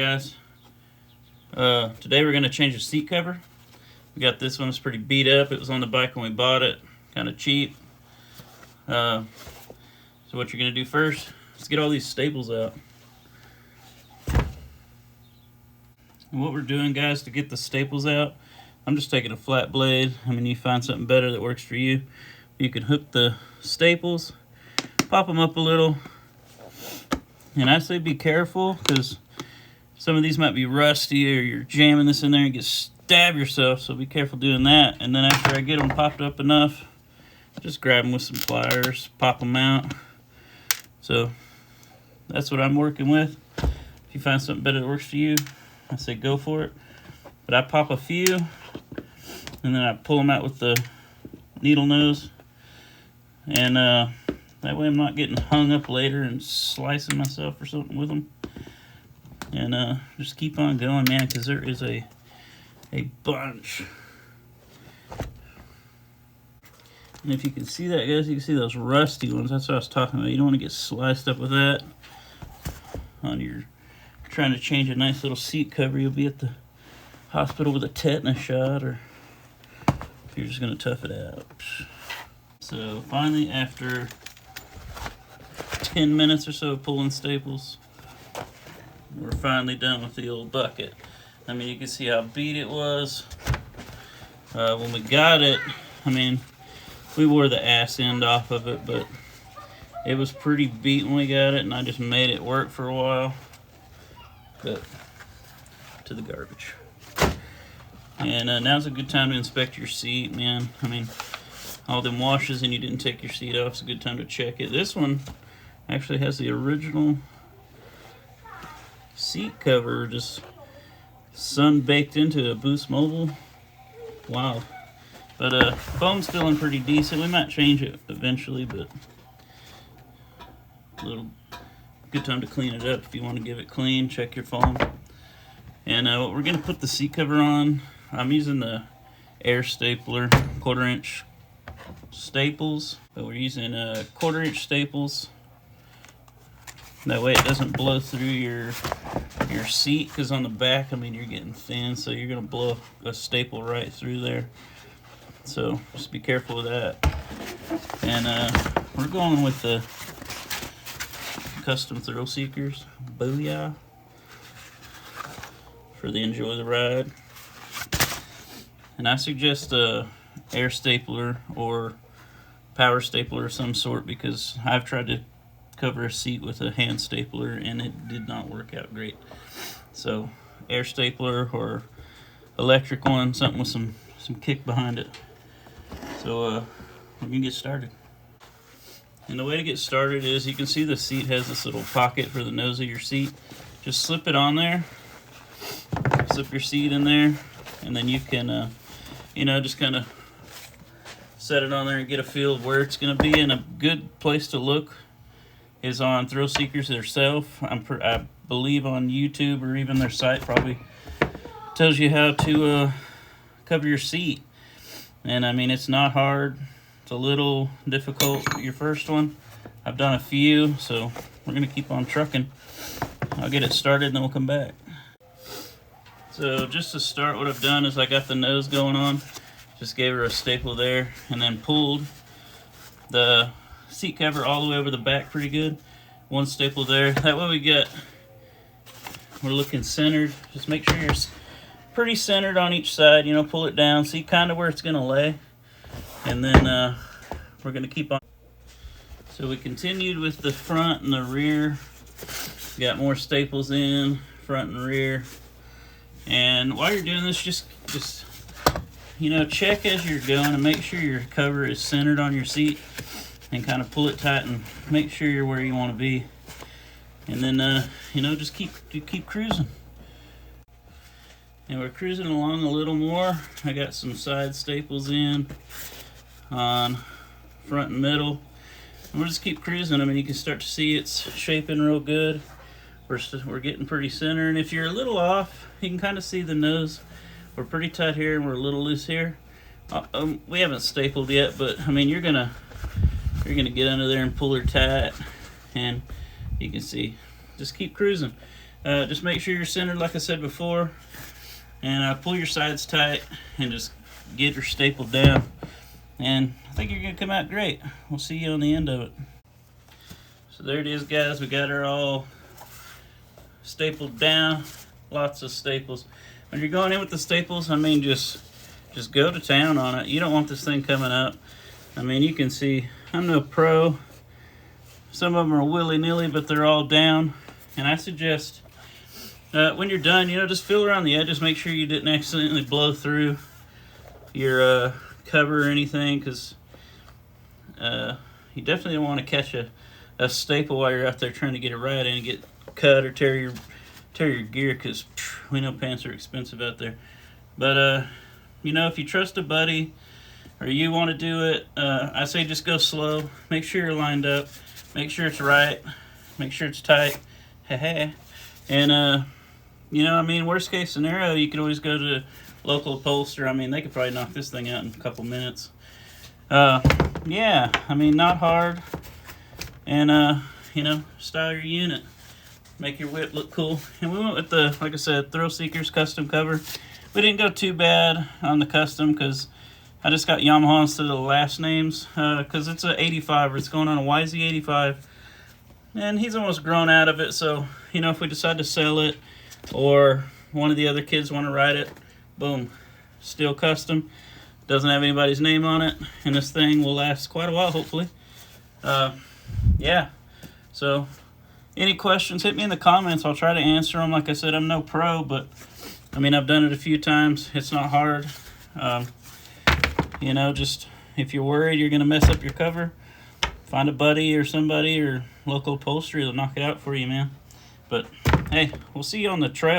guys. Today we're going to change the seat cover. We got this one. It's pretty beat up. It was on the bike when we bought it. Kind of cheap. So what you're going to do first, let's get all these staples out. And what we're doing, guys, to get the staples out, I'm just taking a flat blade. I mean, you find something better that works for you. You can hook the staples, pop them up a little, and I say be careful because some of these might be rusty or you're jamming this in there and stab yourself, so be careful doing that. And then after I get them popped up enough, just grab them with some pliers, pop them out. So that's what I'm working with. If you find something better that works for you, I say go for it. But I pop a few and then I pull them out with the needle nose, and that way I'm not getting hung up later and slicing myself or something with them. And just keep on going, man, because there is a bunch. And if you can see that, guys, you can see those rusty ones. That's what I was talking about. You don't want to get sliced up with that on your trying to change a nice little seat cover. You'll be at the hospital with a tetanus shot, or if you're just going to tough it out. So finally, after 10 minutes or so of pulling staples, we're finally done with the old bucket. I mean, you can see how beat it was. When we got it, I mean, we wore the ass end off of it, but it was pretty beat when we got it, and I just made it work for a while. But to the garbage. And now's a good time to inspect your seat, man. I mean, all them washes and you didn't take your seat off, it's a good time to check it. This one actually has the original seat cover just sun baked into a Boost Mobile. Wow. But foam's feeling pretty decent. We might change it eventually, but a little good time to clean it up. If you want to give it clean, check your foam. And what we're going to put the seat cover on, I'm using the air stapler 1/4 inch staples, but we're using 1/4 inch staples. That way it doesn't blow through your seat, because on the back, I mean, you're getting thin, so you're going to blow a staple right through there. So just be careful with that. And we're going with the custom thrill seekers. Booyah. For the enjoy the ride. And I suggest a air stapler or power stapler of some sort, because I've tried to cover a seat with a hand stapler and it did not work out great. So air stapler or electric one, something with some kick behind it. So we're gonna get started. And the way to get started is, you can see the seat has this little pocket for the nose of your seat. Just slip it on there, slip your seat in there, and then you can just kind of set it on there and get a feel of where it's going to be. And a good place to look is on Thrill Seekers themselves. I believe on YouTube, or even their site probably tells you how to cover your seat. And I mean, it's not hard. It's a little difficult, your first one. I've done a few, so we're going to keep on trucking. I'll get it started and then we'll come back. So just to start, what I've done is I got the nose going on. Just gave her a staple there and then pulled the seat cover all the way over the back pretty good. One staple there. That way we're looking centered. Just make sure you're pretty centered on each side. Pull it down. See kind of where it's going to lay. And then we're going to keep on. So we continued with the front and the rear. Got more staples in, front and rear. And while you're doing this, just check as you're going and make sure your cover is centered on your seat, and kind of pull it tight and make sure you're where you want to be. And then just keep cruising. And we're cruising along a little more. I got some side staples in on front and middle. And we'll just keep cruising. I mean, you can start to see it's shaping real good. We're getting pretty centered. And if you're a little off, you can kind of see the nose. We're pretty tight here and we're a little loose here. We haven't stapled yet, but I mean, you're gonna get under there and pull her tight, and you can see. Just keep cruising. Just make sure you're centered like I said before, and pull your sides tight and just get her stapled down, and I think you're gonna come out great. We'll see you on the end of it. So there it is, guys. We got her all stapled down. Lots of staples. When you're going in with the staples, I mean, just go to town on it. You don't want this thing coming up. I mean, you can see I'm no pro. Some of them are willy-nilly, but they're all down. And I suggest when you're done, just feel around the edges. Make sure you didn't accidentally blow through your cover or anything, because you definitely don't want to catch a staple while you're out there trying to get it right and get cut or tear your gear, because we know pants are expensive out there. But if you trust a buddy or you want to do it, I say just go slow. Make sure you're lined up. Make sure it's right. Make sure it's tight. And I mean, worst case scenario, you could always go to local upholsterer. I mean, they could probably knock this thing out in a couple minutes. Yeah, I mean, not hard. And style your unit, make your whip look cool. And we went with the, like I said, Thrill Seekers custom cover. We didn't go too bad on the custom because I just got Yamaha instead of the last names, because it's a 85, or it's going on a YZ85, and he's almost grown out of it. So if we decide to sell it, or one of the other kids want to ride it, boom, still custom. Doesn't have anybody's name on it, and this thing will last quite a while, hopefully. Yeah, so any questions, hit me in the comments. I'll try to answer them. Like I said, I'm no pro, but I mean, I've done it a few times. It's not hard. Just if you're worried you're going to mess up your cover, find a buddy or somebody or local upholstery that'll knock it out for you, man. But hey, we'll see you on the trail.